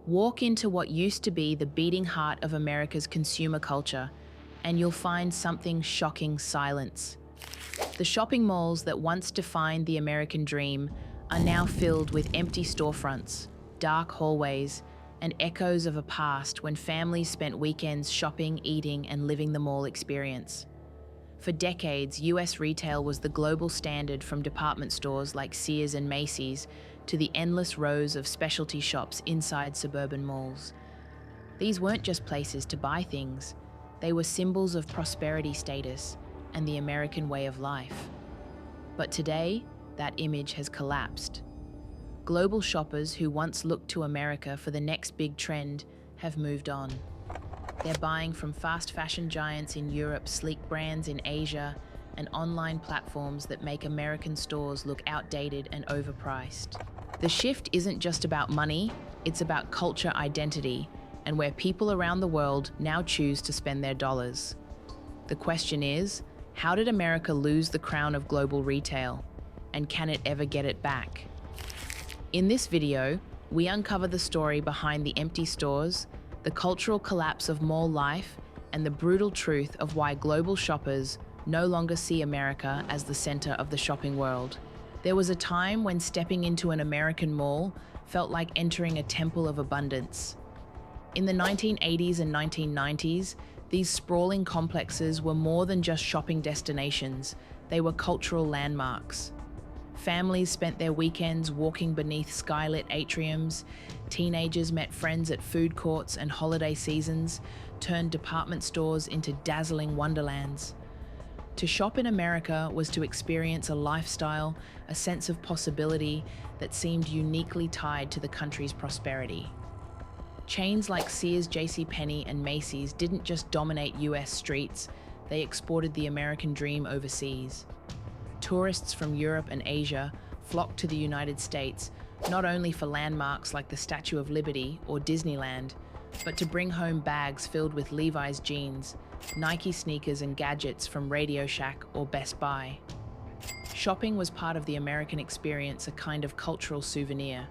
Walk into what used to be the beating heart of America's consumer culture, and you'll find something shocking: silence. The shopping malls that once defined the American dream are now filled with empty storefronts, dark hallways, and echoes of a past when families spent weekends shopping, eating, and living the mall experience. For decades, US retail was the global standard, from department stores like Sears and Macy's to the endless rows of specialty shops inside suburban malls. These weren't just places to buy things, they were symbols of prosperity status and the American way of life. But today, that image has collapsed. Global shoppers who once looked to America for the next big trend have moved on. They're buying from fast fashion giants in Europe, sleek brands in Asia, and online platforms that make American stores look outdated and overpriced. The shift isn't just about money, it's about culture identity, and where people around the world now choose to spend their dollars. The question is, how did America lose the crown of global retail? And can it ever get it back? In this video, we uncover the story behind the empty stores, the cultural collapse of mall life, and the brutal truth of why global shoppers no longer see America as the center of the shopping world. There was a time when stepping into an American mall felt like entering a temple of abundance. In the 1980s and 1990s, these sprawling complexes were more than just shopping destinations, they were cultural landmarks. Families spent their weekends walking beneath skylit atriums, teenagers met friends at food courts, and holiday seasons turned department stores into dazzling wonderlands. To shop in America was to experience a lifestyle, a sense of possibility that seemed uniquely tied to the country's prosperity. Chains like Sears, JCPenney, and Macy's didn't just dominate US streets, they exported the American dream overseas. Tourists from Europe and Asia flocked to the United States, not only for landmarks like the Statue of Liberty or Disneyland, but to bring home bags filled with Levi's jeans, Nike sneakers, and gadgets from Radio Shack or Best Buy. Shopping was part of the American experience, a kind of cultural souvenir.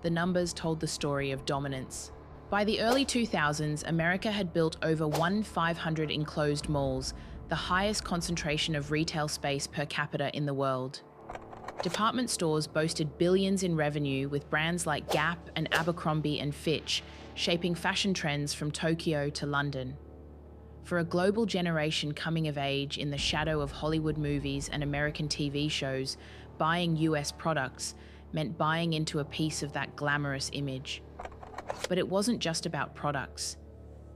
The numbers told the story of dominance. By the early 2000s, America had built over 1,500 enclosed malls, the highest concentration of retail space per capita in the world. Department stores boasted billions in revenue, with brands like Gap and Abercrombie and Fitch shaping fashion trends from Tokyo to London. For a global generation coming of age in the shadow of Hollywood movies and American TV shows, buying US products meant buying into a piece of that glamorous image. But it wasn't just about products.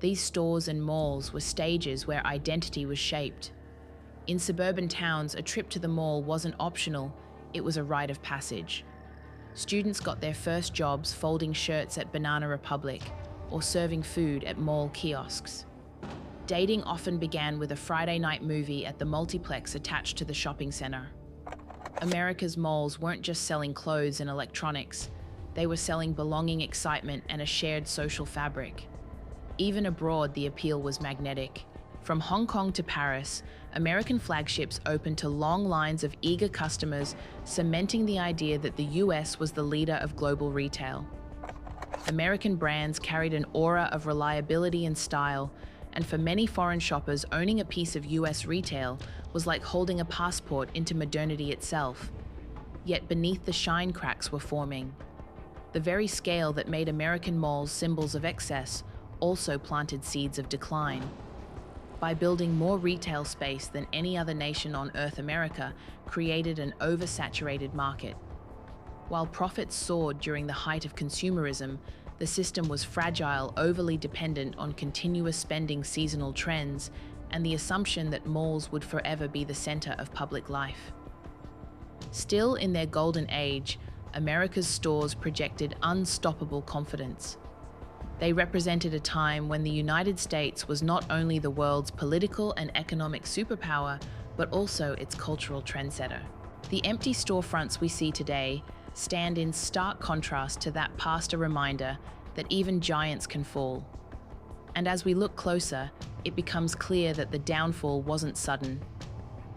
These stores and malls were stages where identity was shaped. In suburban towns, a trip to the mall wasn't optional, it was a rite of passage. Students got their first jobs folding shirts at Banana Republic or serving food at mall kiosks. Dating often began with a Friday night movie at the multiplex attached to the shopping center. America's malls weren't just selling clothes and electronics, they were selling belonging, excitement, and a shared social fabric. Even abroad, the appeal was magnetic. From Hong Kong to Paris, American flagships opened to long lines of eager customers, cementing the idea that the US was the leader of global retail. American brands carried an aura of reliability and style, and for many foreign shoppers, owning a piece of US retail was like holding a passport into modernity itself. Yet beneath the shine, cracks were forming. The very scale that made American malls symbols of excess also planted seeds of decline. By building more retail space than any other nation on Earth, America created an oversaturated market. While profits soared during the height of consumerism, the system was fragile, overly dependent on continuous spending, seasonal trends, and the assumption that malls would forever be the center of public life. Still in their golden age, America's stores projected unstoppable confidence. They represented a time when the United States was not only the world's political and economic superpower, but also its cultural trendsetter. The empty storefronts we see today stand in stark contrast to that past, a reminder that even giants can fall. And as we look closer, it becomes clear that the downfall wasn't sudden.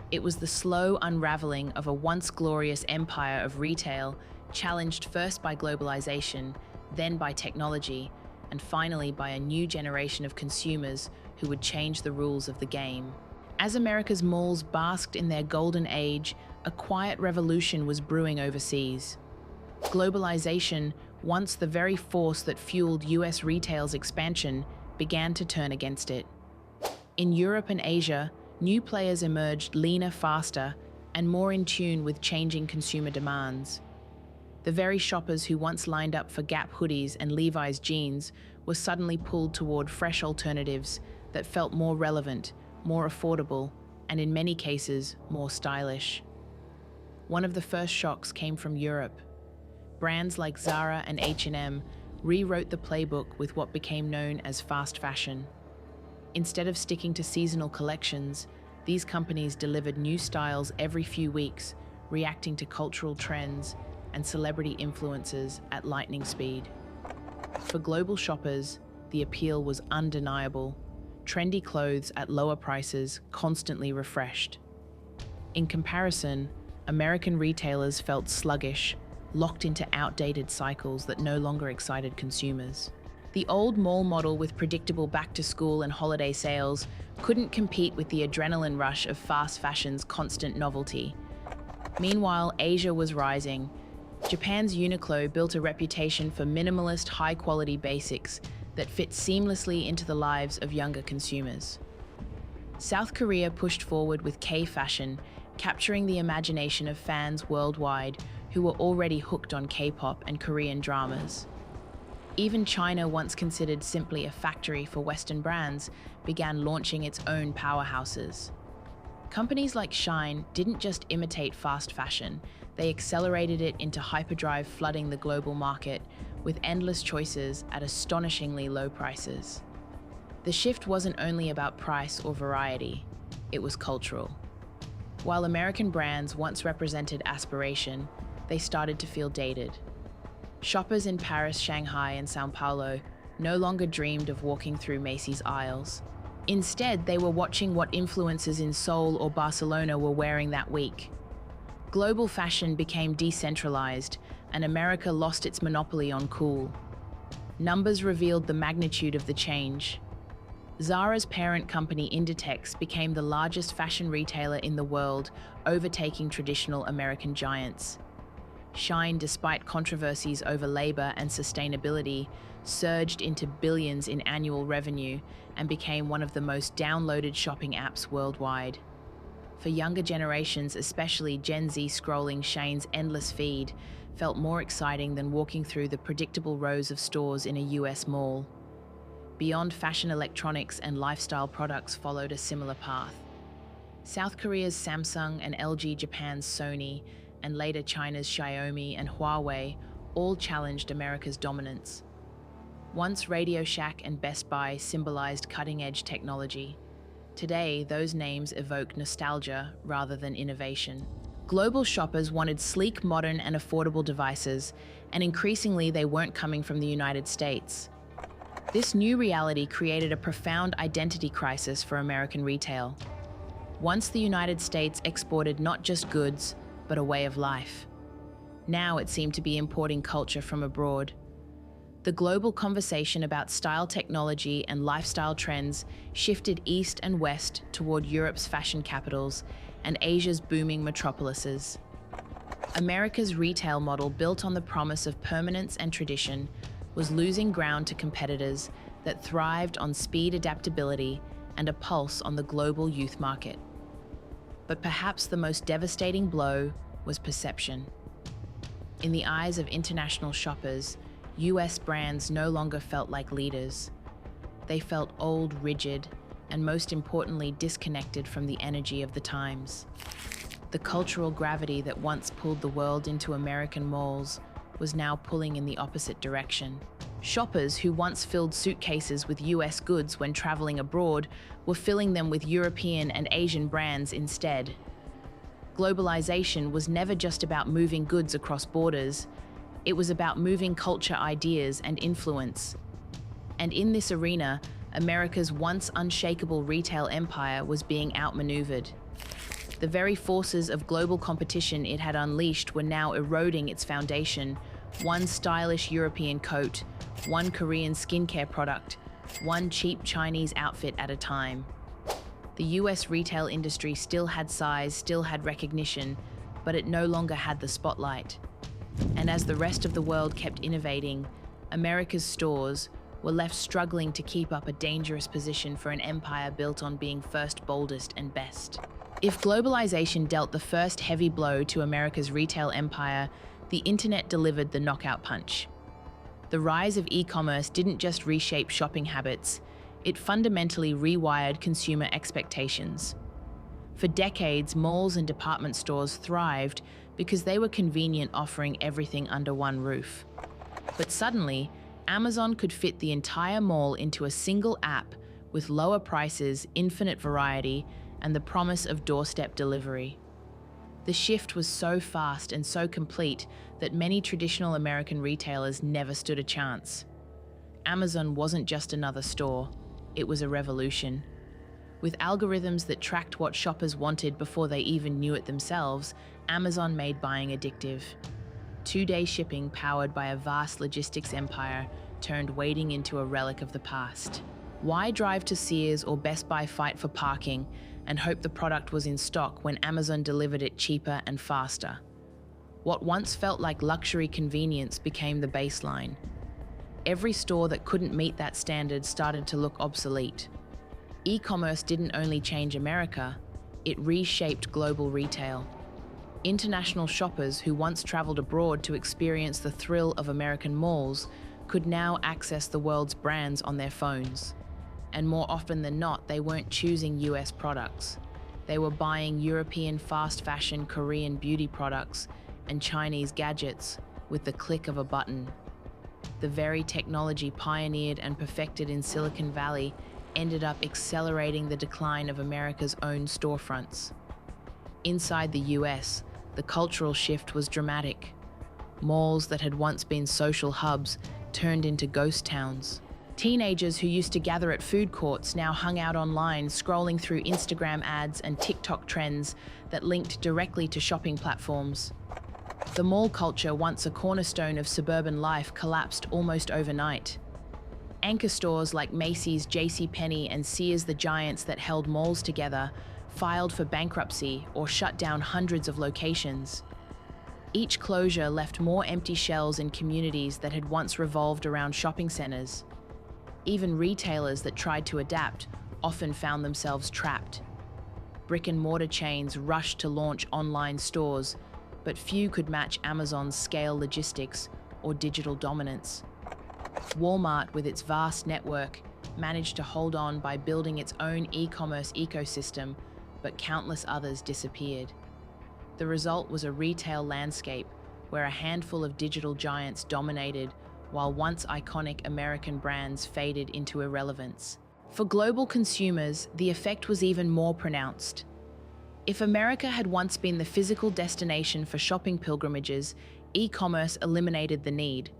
It was the slow unraveling of a once glorious empire of retail, challenged first by globalization, then by technology, and finally by a new generation of consumers who would change the rules of the game. As America's malls basked in their golden age, a quiet revolution was brewing overseas. Globalization, once the very force that fueled US retail's expansion, began to turn against it. In Europe and Asia, new players emerged leaner, faster, and more in tune with changing consumer demands. The very shoppers who once lined up for Gap hoodies and Levi's jeans were suddenly pulled toward fresh alternatives that felt more relevant, more affordable, and in many cases, more stylish. One of the first shocks came from Europe. Brands like Zara and H&M rewrote the playbook with what became known as fast fashion. Instead of sticking to seasonal collections, these companies delivered new styles every few weeks, reacting to cultural trends and celebrity influences at lightning speed. For global shoppers, the appeal was undeniable. Trendy clothes at lower prices, constantly refreshed. In comparison, American retailers felt sluggish, locked into outdated cycles that no longer excited consumers. The old mall model with predictable back-to-school and holiday sales couldn't compete with the adrenaline rush of fast fashion's constant novelty. Meanwhile, Asia was rising. Japan's Uniqlo built a reputation for minimalist, high-quality basics that fit seamlessly into the lives of younger consumers. South Korea pushed forward with K-fashion, capturing the imagination of fans worldwide who were already hooked on K-pop and Korean dramas. Even China, once considered simply a factory for Western brands, began launching its own powerhouses. Companies like Shine didn't just imitate fast fashion, they accelerated it into hyperdrive, flooding the global market with endless choices at astonishingly low prices. The shift wasn't only about price or variety, it was cultural. While American brands once represented aspiration, they started to feel dated. Shoppers in Paris, Shanghai, and Sao Paulo no longer dreamed of walking through Macy's aisles. Instead, they were watching what influencers in Seoul or Barcelona were wearing that week. Global fashion became decentralized, and America lost its monopoly on cool. Numbers revealed the magnitude of the change. Zara's parent company Inditex became the largest fashion retailer in the world, overtaking traditional American giants. Shine, despite controversies over labor and sustainability, surged into billions in annual revenue and became one of the most downloaded shopping apps worldwide. For younger generations, especially Gen Z, scrolling Shine's endless feed felt more exciting than walking through the predictable rows of stores in a US mall. Beyond fashion, electronics and lifestyle products followed a similar path. South Korea's Samsung and LG, Japan's Sony, and later China's Xiaomi and Huawei all challenged America's dominance. Once Radio Shack and Best Buy symbolized cutting-edge technology, today those names evoke nostalgia rather than innovation. Global shoppers wanted sleek, modern, and affordable devices, and increasingly they weren't coming from the United States. This new reality created a profound identity crisis for American retail. Once the United States exported not just goods, but a way of life. Now it seemed to be importing culture from abroad. The global conversation about style, technology, and lifestyle trends shifted east and west toward Europe's fashion capitals and Asia's booming metropolises. America's retail model, built on the promise of permanence and tradition, was losing ground to competitors that thrived on speed, adaptability, and a pulse on the global youth market. But perhaps the most devastating blow was perception. In the eyes of international shoppers, US brands no longer felt like leaders. They felt old, rigid, and most importantly, disconnected from the energy of the times. The cultural gravity that once pulled the world into American malls was now pulling in the opposite direction. Shoppers who once filled suitcases with US goods when traveling abroad were filling them with European and Asian brands instead. Globalization was never just about moving goods across borders. It was about moving culture, ideas, and influence. And in this arena, America's once unshakable retail empire was being outmaneuvered. The very forces of global competition it had unleashed were now eroding its foundation, One stylish European coat, one Korean skincare product, one cheap Chinese outfit at a time. The US retail industry still had size, still had recognition, but it no longer had the spotlight. And as the rest of the world kept innovating, America's stores were left struggling to keep up a dangerous position for an empire built on being first, boldest, and best. If globalization dealt the first heavy blow to America's retail empire, the internet delivered the knockout punch. The rise of e-commerce didn't just reshape shopping habits, it fundamentally rewired consumer expectations. For decades, malls and department stores thrived because they were convenient, offering everything under one roof. But suddenly, Amazon could fit the entire mall into a single app with lower prices, infinite variety, and the promise of doorstep delivery. The shift was so fast and so complete that many traditional American retailers never stood a chance. Amazon wasn't just another store, it was a revolution. With algorithms that tracked what shoppers wanted before they even knew it themselves, Amazon made buying addictive. 2-day shipping powered by a vast logistics empire turned waiting into a relic of the past. Why drive to Sears or Best Buy fight for parking and hope the product was in stock when Amazon delivered it cheaper and faster? What once felt like luxury convenience became the baseline. Every store that couldn't meet that standard started to look obsolete. E-commerce didn't only change America, it reshaped global retail. International shoppers who once traveled abroad to experience the thrill of American malls could now access the world's brands on their phones. And more often than not, they weren't choosing US products. They were buying European fast fashion, Korean beauty products, and Chinese gadgets with the click of a button. The very technology pioneered and perfected in Silicon Valley ended up accelerating the decline of America's own storefronts. Inside the US, the cultural shift was dramatic. Malls that had once been social hubs turned into ghost towns. Teenagers who used to gather at food courts now hung out online, scrolling through Instagram ads and TikTok trends that linked directly to shopping platforms. The mall culture, once a cornerstone of suburban life, collapsed almost overnight. Anchor stores like Macy's, JCPenney, and Sears, the giants that held malls together, filed for bankruptcy or shut down hundreds of locations. Each closure left more empty shells in communities that had once revolved around shopping centers. Even retailers that tried to adapt often found themselves trapped. Brick-and-mortar chains rushed to launch online stores, but few could match Amazon's scale logistics or digital dominance. Walmart, with its vast network, managed to hold on by building its own e-commerce ecosystem, but countless others disappeared. The result was a retail landscape where a handful of digital giants dominated, while once iconic American brands faded into irrelevance. For global consumers, the effect was even more pronounced. If America had once been the physical destination for shopping pilgrimages, e-commerce eliminated the need.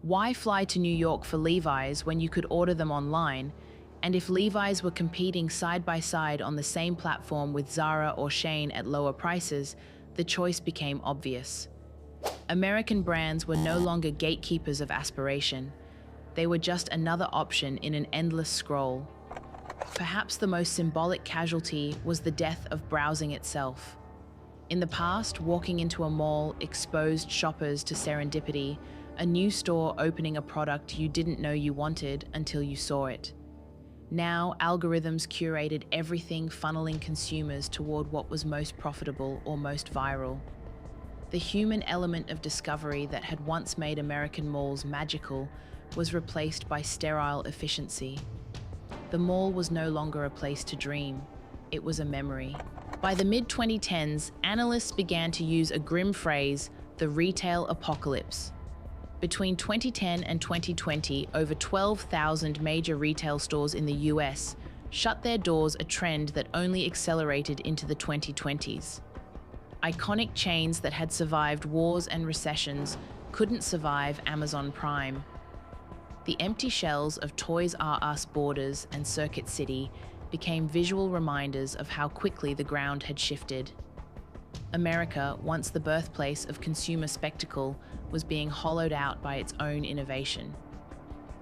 Why fly to New York for Levi's when you could order them online? And if Levi's were competing side by side on the same platform with Zara or Shein at lower prices, the choice became obvious. American brands were no longer gatekeepers of aspiration. They were just another option in an endless scroll. Perhaps the most symbolic casualty was the death of browsing itself. In the past, walking into a mall exposed shoppers to serendipity, a new store opening a product you didn't know you wanted until you saw it. Now, algorithms curated everything, funneling consumers toward what was most profitable or most viral. The human element of discovery that had once made American malls magical was replaced by sterile efficiency. The mall was no longer a place to dream, it was a memory. By the mid-2010s, analysts began to use a grim phrase, the retail apocalypse. Between 2010 and 2020, over 12,000 major retail stores in the US shut their doors, a trend that only accelerated into the 2020s. Iconic chains that had survived wars and recessions couldn't survive Amazon Prime. The empty shells of Toys R Us, Borders, and Circuit City became visual reminders of how quickly the ground had shifted. America, once the birthplace of consumer spectacle, was being hollowed out by its own innovation.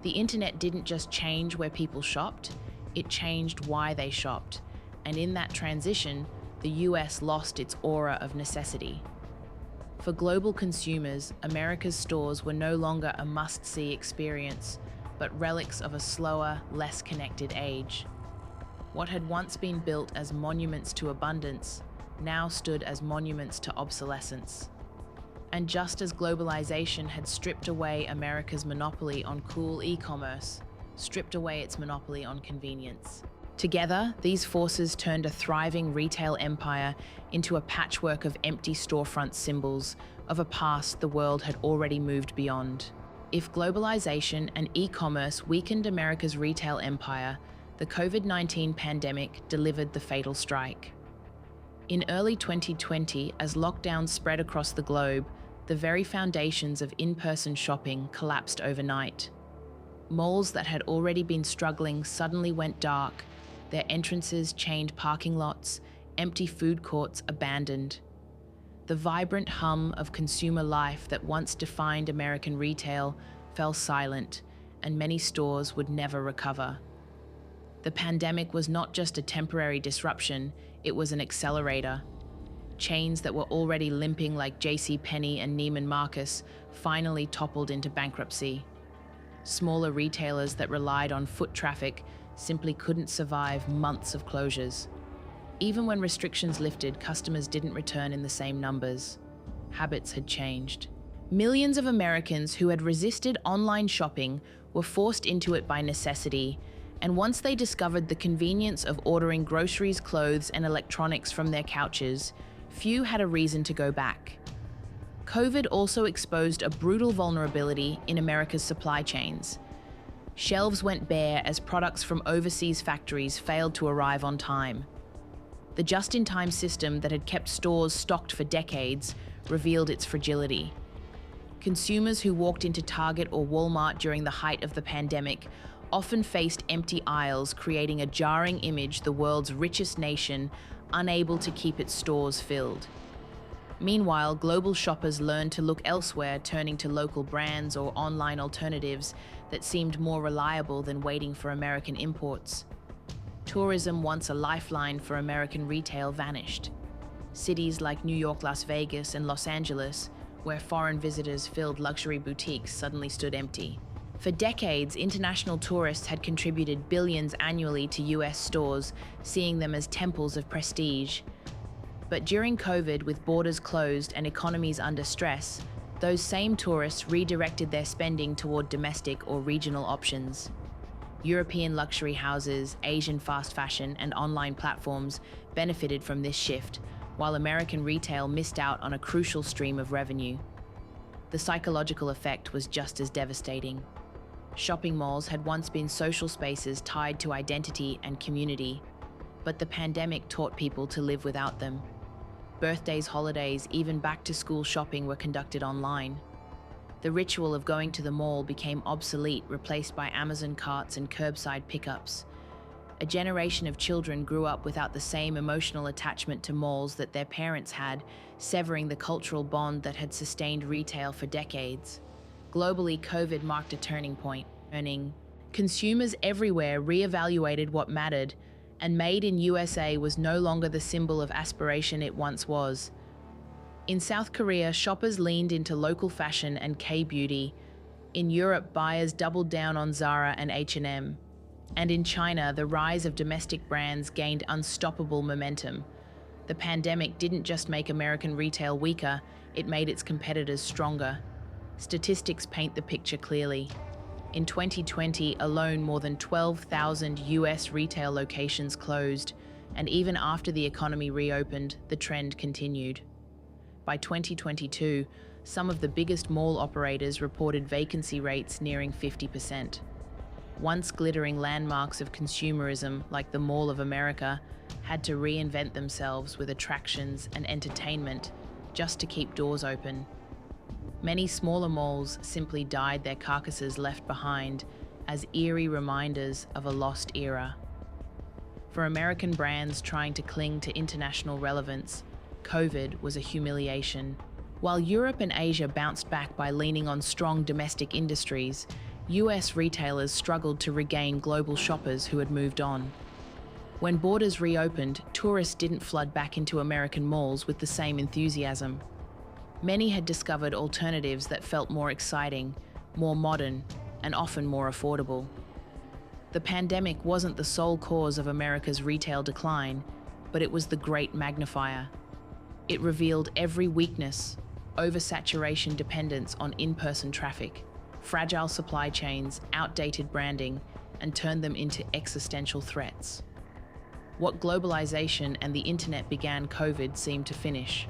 The internet didn't just change where people shopped, it changed why they shopped. And in that transition, the US lost its aura of necessity. For global consumers, America's stores were no longer a must-see experience, but relics of a slower, less connected age. What had once been built as monuments to abundance now stood as monuments to obsolescence. And just as globalization had stripped away America's monopoly on cool e-commerce, stripped away its monopoly on convenience. Together, these forces turned a thriving retail empire into a patchwork of empty storefront symbols of a past the world had already moved beyond. If globalization and e-commerce weakened America's retail empire, the COVID-19 pandemic delivered the fatal strike. In early 2020, as lockdowns spread across the globe, the very foundations of in-person shopping collapsed overnight. Malls that had already been struggling suddenly went dark, their entrances chained parking lots, empty food courts abandoned. The vibrant hum of consumer life that once defined American retail fell silent, and many stores would never recover. The pandemic was not just a temporary disruption, it was an accelerator. Chains that were already limping like JCPenney and Neiman Marcus finally toppled into bankruptcy. Smaller retailers that relied on foot traffic simply couldn't survive months of closures. Even when restrictions lifted, customers didn't return in the same numbers. Habits had changed. Millions of Americans who had resisted online shopping were forced into it by necessity, and once they discovered the convenience of ordering groceries, clothes, and electronics from their couches, few had a reason to go back. COVID also exposed a brutal vulnerability in America's supply chains. Shelves went bare as products from overseas factories failed to arrive on time. The just-in-time system that had kept stores stocked for decades revealed its fragility. Consumers who walked into Target or Walmart during the height of the pandemic often faced empty aisles, creating a jarring image the world's richest nation unable to keep its stores filled. Meanwhile, global shoppers learned to look elsewhere, turning to local brands or online alternatives that seemed more reliable than waiting for American imports. Tourism, once a lifeline for American retail, vanished. Cities like New York, Las Vegas, and Los Angeles, where foreign visitors filled luxury boutiques, suddenly stood empty. For decades, international tourists had contributed billions annually to US stores, seeing them as temples of prestige. But during COVID, with borders closed and economies under stress, those same tourists redirected their spending toward domestic or regional options. European luxury houses, Asian fast fashion, and online platforms benefited from this shift, while American retail missed out on a crucial stream of revenue. The psychological effect was just as devastating. Shopping malls had once been social spaces tied to identity and community, but the pandemic taught people to live without them. Birthdays, holidays, even back-to-school shopping were conducted online. The ritual of going to the mall became obsolete, replaced by Amazon carts and curbside pickups. A generation of children grew up without the same emotional attachment to malls that their parents had, severing the cultural bond that had sustained retail for decades. Globally, COVID marked a turning point. Consumers everywhere reevaluated what mattered, and Made in USA was no longer the symbol of aspiration it once was. In South Korea, shoppers leaned into local fashion and K-beauty. In Europe, buyers doubled down on Zara and H&M. And in China, the rise of domestic brands gained unstoppable momentum. The pandemic didn't just make American retail weaker, it made its competitors stronger. Statistics paint the picture clearly. In 2020 alone, more than 12,000 US retail locations closed, and even after the economy reopened, the trend continued. By 2022, some of the biggest mall operators reported vacancy rates nearing 50%. Once glittering landmarks of consumerism, like the Mall of America, had to reinvent themselves with attractions and entertainment just to keep doors open. Many smaller malls simply died, their carcasses left behind as eerie reminders of a lost era. For American brands trying to cling to international relevance, COVID was a humiliation. While Europe and Asia bounced back by leaning on strong domestic industries, US retailers struggled to regain global shoppers who had moved on. When borders reopened, tourists didn't flood back into American malls with the same enthusiasm. Many had discovered alternatives that felt more exciting, more modern, and often more affordable. The pandemic wasn't the sole cause of America's retail decline, but it was the great magnifier. It revealed every weakness: oversaturation dependence on in-person traffic, fragile supply chains, outdated branding, and turned them into existential threats. What globalization and the internet began, COVID seemed to finish.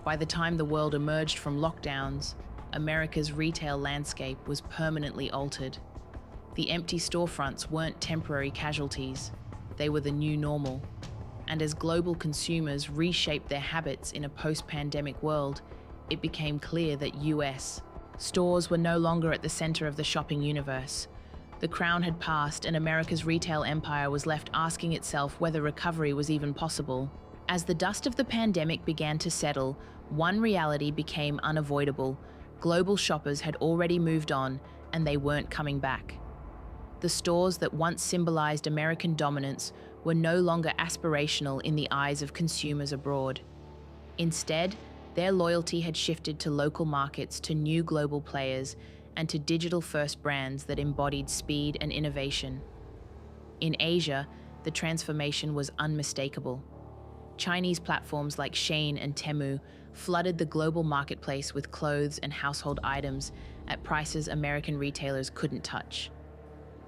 By the time the world emerged from lockdowns, America's retail landscape was permanently altered. The empty storefronts weren't temporary casualties, they were the new normal. And as global consumers reshaped their habits in a post-pandemic world, it became clear that US stores were no longer at the center of the shopping universe. The crown had passed, and America's retail empire was left asking itself whether recovery was even possible. As the dust of the pandemic began to settle, one reality became unavoidable: global shoppers had already moved on, and they weren't coming back. The stores that once symbolized American dominance were no longer aspirational in the eyes of consumers abroad. Instead, their loyalty had shifted to local markets, to new global players, and to digital-first brands that embodied speed and innovation. In Asia, the transformation was unmistakable. Chinese platforms like Shein and Temu flooded the global marketplace with clothes and household items at prices American retailers couldn't touch.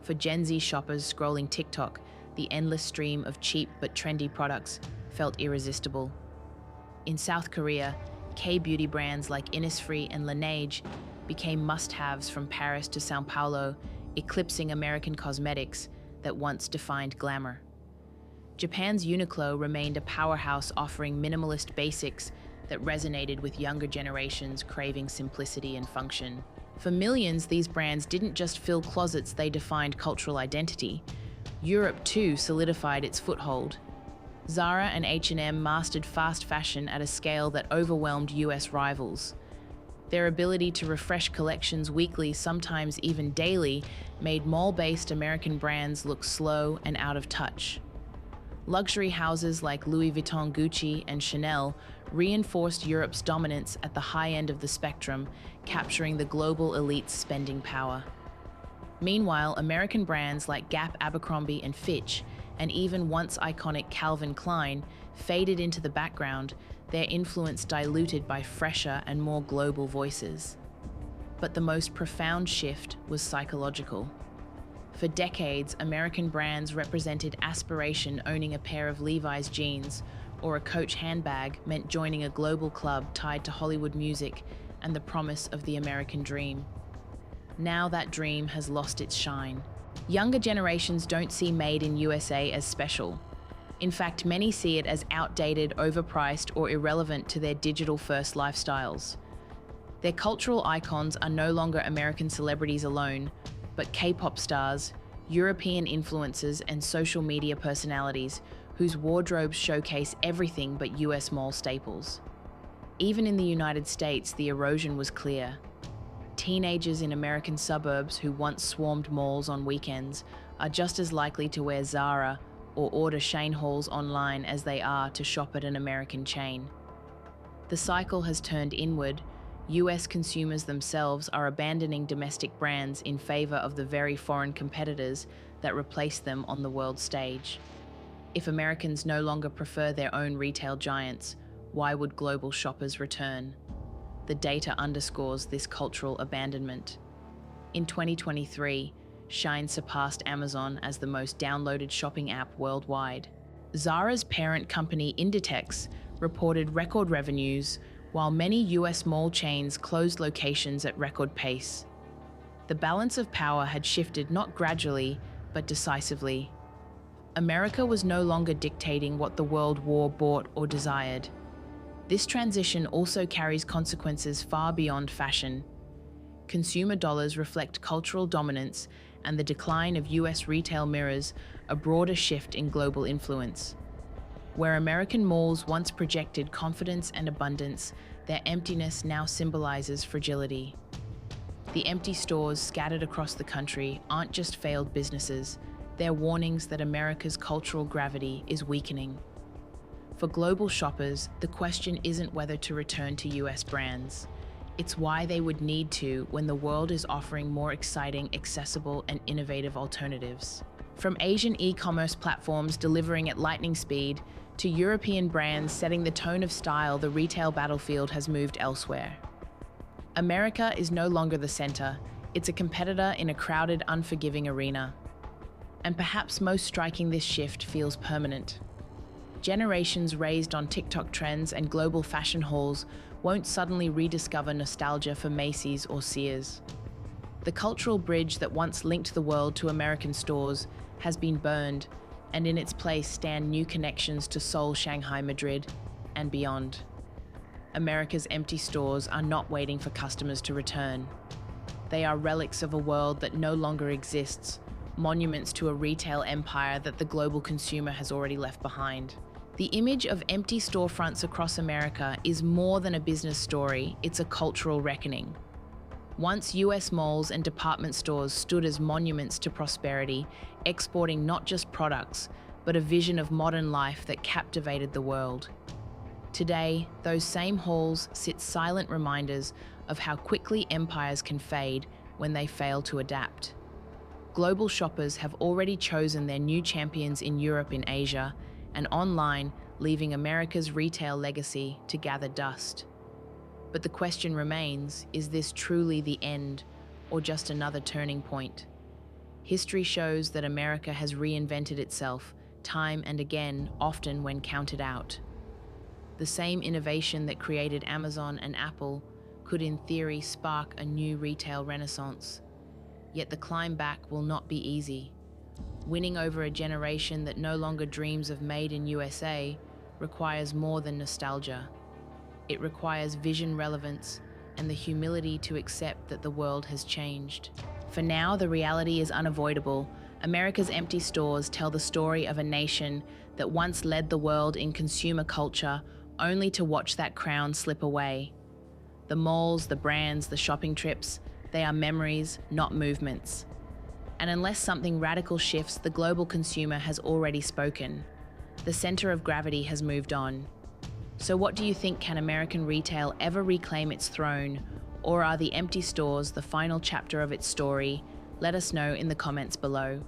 For Gen Z shoppers scrolling TikTok, the endless stream of cheap but trendy products felt irresistible. In South Korea, K-beauty brands like Innisfree and Laneige became must-haves from Paris to São Paulo, eclipsing American cosmetics that once defined glamour. Japan's Uniqlo remained a powerhouse, offering minimalist basics that resonated with younger generations craving simplicity and function. For millions, these brands didn't just fill closets, they defined cultural identity. Europe, too, solidified its foothold. Zara and H&M mastered fast fashion at a scale that overwhelmed US rivals. Their ability to refresh collections weekly, sometimes even daily, made mall-based American brands look slow and out of touch. Luxury houses like Louis Vuitton, Gucci, and Chanel reinforced Europe's dominance at the high end of the spectrum, capturing the global elite's spending power. Meanwhile, American brands like Gap, Abercrombie, and Fitch, and even once iconic Calvin Klein, faded into the background, their influence diluted by fresher and more global voices. But the most profound shift was psychological. For decades, American brands represented aspiration. Owning a pair of Levi's jeans or a Coach handbag meant joining a global club tied to Hollywood music and the promise of the American dream. Now that dream has lost its shine. Younger generations don't see Made in USA as special. In fact, many see it as outdated, overpriced, or irrelevant to their digital-first lifestyles. Their cultural icons are no longer American celebrities alone, but K-pop stars, European influencers, and social media personalities whose wardrobes showcase everything but US mall staples. Even in the United States, the erosion was clear. Teenagers in American suburbs who once swarmed malls on weekends are just as likely to wear Zara or order Shein hauls online as they are to shop at an American chain. The cycle has turned inward. US consumers themselves are abandoning domestic brands in favor of the very foreign competitors that replace them on the world stage. If Americans no longer prefer their own retail giants, why would global shoppers return? The data underscores this cultural abandonment. In 2023, Shein surpassed Amazon as the most downloaded shopping app worldwide. Zara's parent company Inditex reported record revenues, while many US mall chains closed locations at record pace. The balance of power had shifted not gradually, but decisively. America was no longer dictating what the world wore, bought, or desired. This transition also carries consequences far beyond fashion. Consumer dollars reflect cultural dominance, and the decline of US retail mirrors a broader shift in global influence. Where American malls once projected confidence and abundance, their emptiness now symbolizes fragility. The empty stores scattered across the country aren't just failed businesses, they're warnings that America's cultural gravity is weakening. For global shoppers, the question isn't whether to return to US brands. It's why they would need to when the world is offering more exciting, accessible, and innovative alternatives. From Asian e-commerce platforms delivering at lightning speed to European brands setting the tone of style, the retail battlefield has moved elsewhere. America is no longer the center. It's a competitor in a crowded, unforgiving arena. And perhaps most striking, this shift feels permanent. Generations raised on TikTok trends and global fashion hauls won't suddenly rediscover nostalgia for Macy's or Sears. The cultural bridge that once linked the world to American stores has been burned, and in its place stand new connections to Seoul, Shanghai, Madrid, and beyond. America's empty stores are not waiting for customers to return. They are relics of a world that no longer exists, monuments to a retail empire that the global consumer has already left behind. The image of empty storefronts across America is more than a business story, it's a cultural reckoning. Once US malls and department stores stood as monuments to prosperity, exporting not just products, but a vision of modern life that captivated the world. Today, those same halls sit silent reminders of how quickly empires can fade when they fail to adapt. Global shoppers have already chosen their new champions in Europe and Asia, and online, leaving America's retail legacy to gather dust. But the question remains, is this truly the end, or just another turning point? History shows that America has reinvented itself, time and again, often when counted out. The same innovation that created Amazon and Apple could in theory spark a new retail renaissance. Yet the climb back will not be easy. Winning over a generation that no longer dreams of Made in USA requires more than nostalgia. It requires vision, relevance, and the humility to accept that the world has changed. For now, the reality is unavoidable. America's empty stores tell the story of a nation that once led the world in consumer culture, only to watch that crown slip away. The malls, the brands, the shopping trips, they are memories, not movements. And unless something radical shifts, the global consumer has already spoken. The center of gravity has moved on. So what do you think? Can American retail ever reclaim its throne? Or are the empty stores the final chapter of its story? Let us know in the comments below.